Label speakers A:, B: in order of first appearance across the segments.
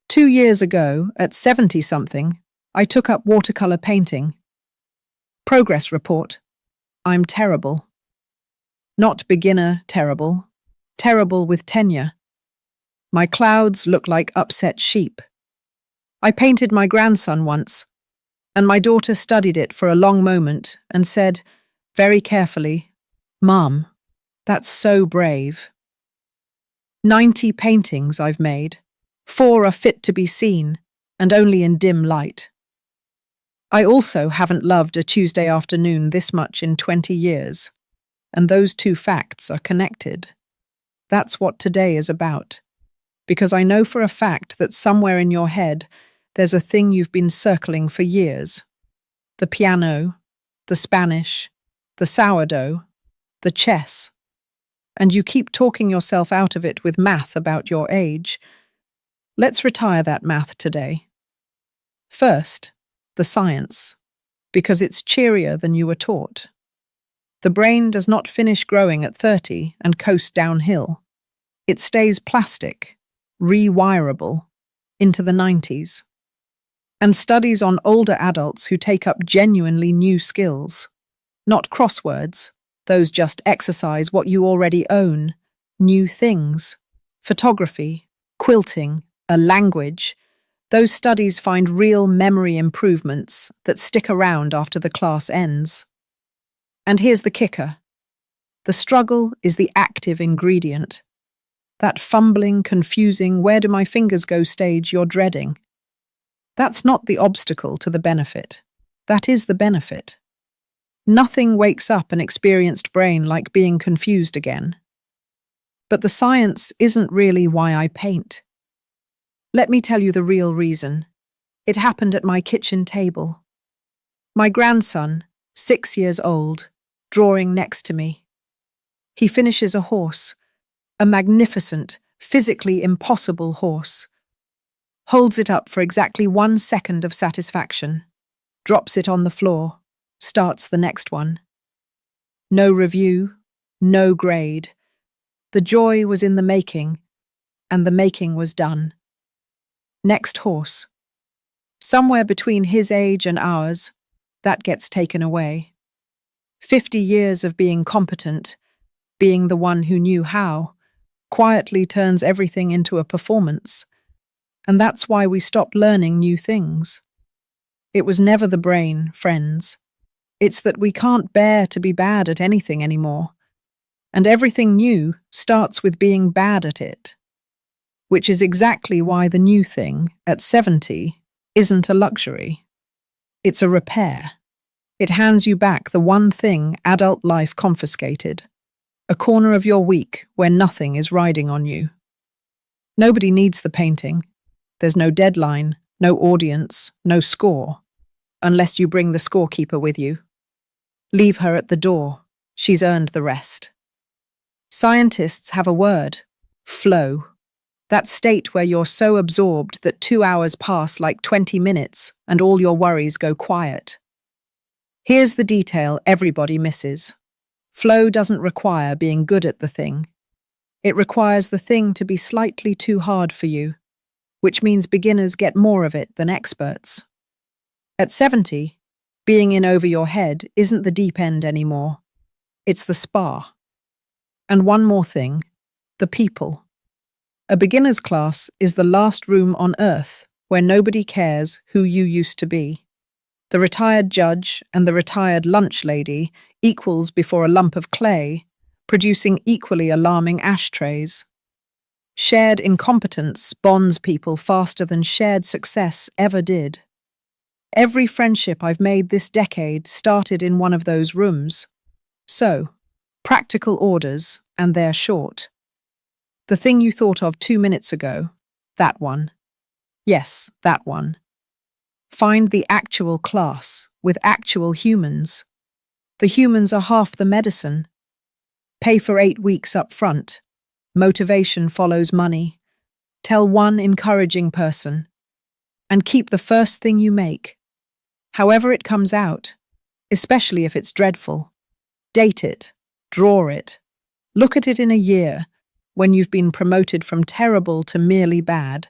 A: 2 years ago, at 70-something, I took up watercolor painting. Progress report. I'm terrible. Not beginner terrible. Terrible with tenure. My clouds look like upset sheep. I painted my grandson once, and my daughter studied it for a long moment and said, very carefully, "Mom, that's so brave." 90 paintings I've made. 4 are fit to be seen, and only in dim light. I also haven't loved a Tuesday afternoon this much in 20 years, and those two facts are connected. That's what today is about, because I know for a fact that somewhere in your head there's a thing you've been circling for years. The piano, the Spanish, the sourdough, the chess. And you keep talking yourself out of it with math about your age. Let's retire that math today. First, the science, because it's cheerier than you were taught. The brain does not finish growing at 30 and coast downhill. It stays plastic, rewirable, into the 90s. And studies on older adults who take up genuinely new skills, not crosswords, those just exercise what you already own, new things, photography, quilting, a language. Those studies find real memory improvements that stick around after the class ends. And here's the kicker. The struggle is the active ingredient. That fumbling, confusing, where do my fingers go stage you're dreading. That's not the obstacle to the benefit. That is the benefit. Nothing wakes up an experienced brain like being confused again. But the science isn't really why I paint. Let me tell you the real reason. It happened at my kitchen table. My grandson, 6 years old, drawing next to me. He finishes a horse, a magnificent, physically impossible horse. Holds it up for exactly 1 second of satisfaction, drops it on the floor, starts the next one. No review, no grade. The joy was in the making, and the making was done. Next horse. Somewhere between his age and ours, that gets taken away. 50 years of being competent, being the one who knew how, quietly turns everything into a performance. And that's why we stop learning new things. It was never the brain, friends. It's that we can't bear to be bad at anything anymore. And everything new starts with being bad at it. Which is exactly why the new thing, at 70, isn't a luxury. It's a repair. It hands you back the one thing adult life confiscated. A corner of your week where nothing is riding on you. Nobody needs the painting. There's no deadline, no audience, no score. Unless you bring the scorekeeper with you. Leave her at the door. She's earned the rest. Scientists have a word. Flow. That state where you're so absorbed that 2 hours pass like 20 minutes and all your worries go quiet. Here's the detail everybody misses. Flow doesn't require being good at the thing. It requires the thing to be slightly too hard for you, which means beginners get more of it than experts. At 70, being in over your head isn't the deep end anymore. It's the spa. And one more thing, the people. A beginner's class is the last room on earth where nobody cares who you used to be. The retired judge and the retired lunch lady equals before a lump of clay, producing equally alarming ashtrays. Shared incompetence bonds people faster than shared success ever did. Every friendship I've made this decade started in one of those rooms. So, practical orders, and they're short. The thing you thought of 2 minutes ago, that one. Yes, that one. Find the actual class, with actual humans. The humans are half the medicine. Pay for 8 weeks up front. Motivation follows money. Tell one encouraging person. And keep the first thing you make. However it comes out, especially if it's dreadful. Date it. Draw it. Look at it in a year, when you've been promoted from terrible to merely bad.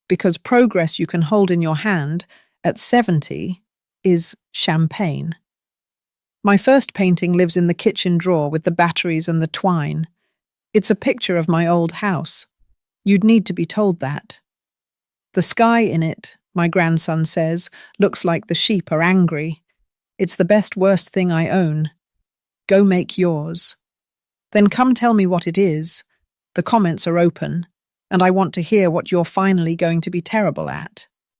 A: because progress you can hold in your hand at 70 is champagne. My first painting lives in the kitchen drawer with the batteries and the twine. It's a picture of my old house. You'd need to be told that. The sky in it, my grandson says, looks like the sheep are angry. It's the best worst thing I own. Go make yours. Then come tell me what it is. The comments are open, and I want to hear what you're finally going to be terrible at.